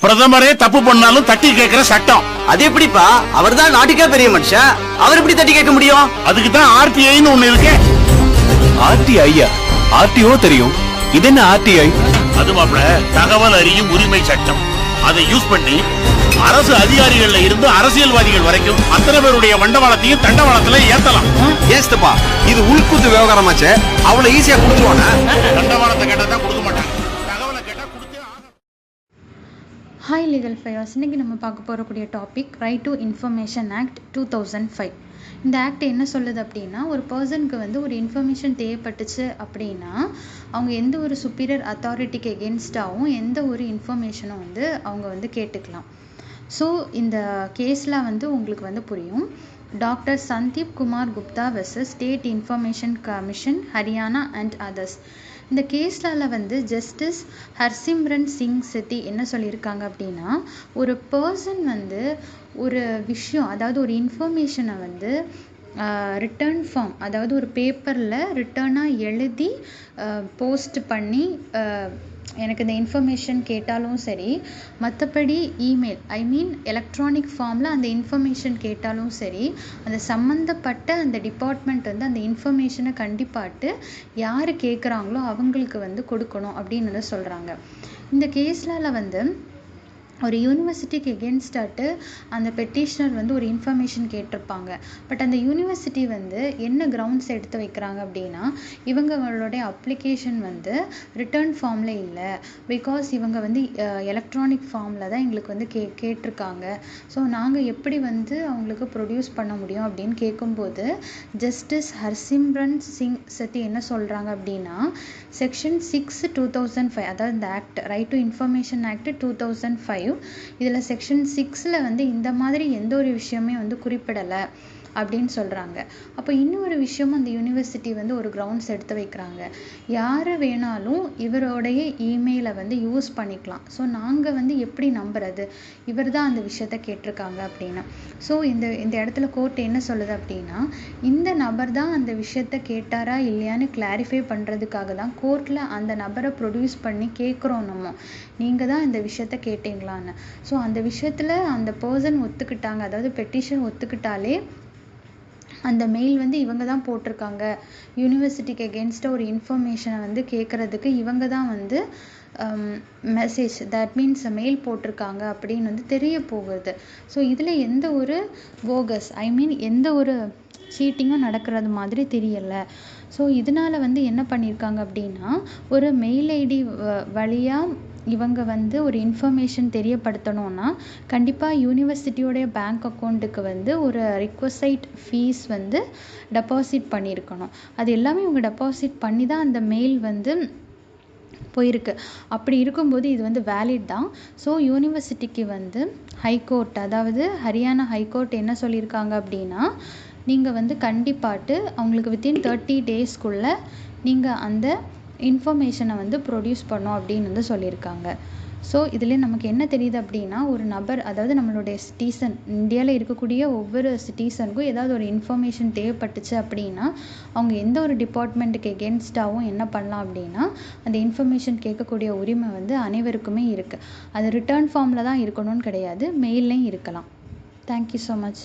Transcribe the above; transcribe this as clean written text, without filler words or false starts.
பிரதமரே தப்பு பண்ணாலும் தட்டி கேட்கிற சட்டம். அது எப்படிப்பா? அவர் தான் நாட்டுக்கே பெரிய மனுஷன், அவர் எப்படி தட்டி கேட்க முடியும்? அதுக்கு தான் ஆர்டிஐன்னு ஒண்ணு இருக்கு. ஆர்டிஐயா? ஆர்டிஓ தெரியும், இது என்ன ஆர்டிஐ? அது மாப்ள தகவல் அறியும் உரிமை சட்டம். அதை யூஸ் பண்ணி அரசு அதிகாரிகள்ல இருந்து அரசியல்வாதிகள் வரைக்கும் அத்தனை பேருடைய வண்டவாளத்தையும் தண்டவாளத்துல ஏத்தலாம். ஏஸ்தப்பா, இது உள்குத்து விவகாரமாச்சே, அவ்வளவு ஈஸியா கொடுத்துருவானா? தண்டவாளத்தை கேட்டா தான் கொடுக்க மாட்டாங்க, தகவலை கேட்டா கொடுத்தே ஆகணும். Hi legal fires. இன்றைக்கி நம்ம பார்க்க போகக்கூடிய topic right to information act 2005. இந்த ஆக்ட் என்ன சொல்லுது அப்படின்னா, ஒரு பர்சனுக்கு வந்து ஒரு இன்ஃபர்மேஷன் தேவைப்பட்டுச்சு அப்படின்னா அவங்க எந்த ஒரு சுப்பீரியர் அத்தாரிட்டிக்கு எகென்ஸ்டாகவும் எந்த ஒரு இன்ஃபர்மேஷனும் வந்து அவங்க வந்து கேட்டுக்கலாம். ஸோ இந்த கேஸில் வந்து உங்களுக்கு வந்து புரியும். Doctor Sandeep Kumar Gupta versus state information commission Haryana and others. இந்த கேஸில் வந்து ஜஸ்டிஸ் ஹர்சிம்ரன் சிங் செத்தி என்ன சொல்லியிருக்காங்க அப்படின்னா, ஒரு பர்சன் வந்து ஒரு விஷயம், அதாவது ஒரு இன்ஃபர்மேஷனை வந்து ரிட்டர்ன் ஃபார்ம், அதாவது ஒரு பேப்பரில் ரிட்டர்னாக எழுதி போஸ்ட் பண்ணி எனக்கு இந்த இன்ஃபர்மேஷன் கேட்டாலும் சரி, மற்றபடி இமெயில் எலக்ட்ரானிக் ஃபார்மில் அந்த இன்ஃபர்மேஷன் கேட்டாலும் சரி, அந்த சம்மந்தப்பட்ட அந்த டிபார்ட்மெண்ட் வந்து அந்த இன்ஃபர்மேஷனை கண்டிப்பாட்டு யார் கேட்குறாங்களோ அவங்களுக்கு வந்து கொடுக்கணும் அப்படின்னு வந்து சொல்கிறாங்க. இந்த கேஸில் வந்து ஒரு யூனிவர்சிட்டிக்கு எகென்ஸ்டாட்டு அந்த பெட்டிஷனர் வந்து ஒரு இன்ஃபர்மேஷன் கேட்டிருப்பாங்க. பட் அந்த யூனிவர்சிட்டி வந்து என்ன கிரவுண்ட்ஸ் எடுத்து வைக்கிறாங்க அப்படின்னா, இவங்களுடைய அப்ளிகேஷன் வந்து ரிட்டர்ன் ஃபார்மில் இல்லை, பிகாஸ் இவங்க வந்து எலக்ட்ரானிக் ஃபார்மில் தான் எங்களுக்கு வந்து கேட்டிருக்காங்க. ஸோ நாங்கள் எப்படி வந்து அவங்களுக்கு ப்ரொடியூஸ் பண்ண முடியும் அப்படின்னு கேட்கும்போது ஜஸ்டிஸ் ஹர்சிம்ரன் சிங் செத்தி என்ன சொல்கிறாங்க அப்படின்னா, செக்ஷன் 6 2005, அதாவது இந்த act right to information act 2005, இதில் செக்ஷன் 6 வந்து இந்த மாதிரி எந்த ஒரு விஷயமே வந்து குறிப்பிடலை அப்படின்னு சொல்கிறாங்க. அப்போ இன்னொரு விஷயமும் அந்த யூனிவர்சிட்டி வந்து ஒரு கிரவுண்ட்ஸ் எடுத்து வைக்கிறாங்க. யார் வேணாலும் இவரோடைய இமெயிலை வந்து யூஸ் பண்ணிக்கலாம். ஸோ நாங்கள் வந்து எப்படி நம்புறது, இவர் தான் அந்த விஷயத்த கேட்டிருக்காங்க அப்படின்னா. ஸோ இந்த இடத்துல கோர்ட் என்ன சொல்லுது அப்படின்னா, இந்த நபர் தான் அந்த விஷயத்த கேட்டாரா இல்லையான்னு கிளாரிஃபை பண்ணுறதுக்காக தான் கோர்ட்டில் அந்த நபரை ப்ரொடியூஸ் பண்ணி கேட்குறோம். நம்ம நீங்கள் தான் இந்த விஷயத்த கேட்டீங்களான்னு. ஸோ அந்த விஷயத்தில் அந்த பர்சன் ஒத்துக்கிட்டாங்க, அதாவது பெட்டிஷன் ஒத்துக்கிட்டாலே அந்த மெயில் வந்து இவங்க தான் போட்டிருக்காங்க, யூனிவர்சிட்டிக்கு எகென்ஸ்டாக ஒரு இன்ஃபர்மேஷனை வந்து கேட்குறதுக்கு இவங்க தான் வந்து மெசேஜ், தட் மீன்ஸ் மெயில் போட்டிருக்காங்க அப்படின்னு வந்து தெரிய போகுது. ஸோ இதில் எந்த ஒரு போகஸ் எந்த ஒரு சீட்டிங்கும் நடக்கிறது மாதிரி தெரியலை. ஸோ இதனால் வந்து என்ன பண்ணியிருக்காங்க அப்படின்னா, ஒரு மெயில் ஐடி வழியாக இவங்க வந்து ஒரு இன்ஃபர்மேஷன் தெரியப்படுத்தணும்னா கண்டிப்பாக யூனிவர்சிட்டியோடைய பேங்க் அக்கௌண்ட்டுக்கு வந்து ஒரு ரிக்வசைட் ஃபீஸ் வந்து டெபாசிட் பண்ணியிருக்கணும். அது எல்லாமே இவங்க டெபாசிட் பண்ணி தான் அந்த மெயில் வந்து போயிருக்கு. அப்படி இருக்கும்போது இது வந்து வேலிட் தான். ஸோ யூனிவர்சிட்டிக்கு வந்து ஹைகோர்ட், அதாவது ஹரியானா ஹைகோர்ட் என்ன சொல்லியிருக்காங்க அப்படின்னா, நீங்கள் வந்து கண்டிப்பாட்டு அவங்களுக்கு வித்தின் 30 டேஸ்க்குள்ளே நீங்கள் அந்த இன்ஃபர்மேஷனை வந்து ப்ரொடியூஸ் பண்ணோம் அப்படின்னு வந்து சொல்லியிருக்காங்க. ஸோ இதில் நமக்கு என்ன தெரியுது அப்படின்னா, ஒரு நபர், அதாவது நம்மளுடைய சிட்டிசன், இந்தியாவில் இருக்கக்கூடிய ஒவ்வொரு சிட்டிசனுக்கும் ஏதாவது ஒரு இன்ஃபர்மேஷன் தேவைப்பட்டுச்சு அப்படின்னா அவங்க எந்த ஒரு டிபார்ட்மெண்ட்டுக்கு எகென்ஸ்டாகவும் என்ன பண்ணலாம் அப்படின்னா, அந்த இன்ஃபர்மேஷன் கேட்கக்கூடிய உரிமை வந்து அனைவருக்குமே இருக்குது. அது ரிட்டர்ன் ஃபார்மில் தான் இருக்கணும்னு கிடையாது, மெயில்லையும் இருக்கலாம். Thank you so much.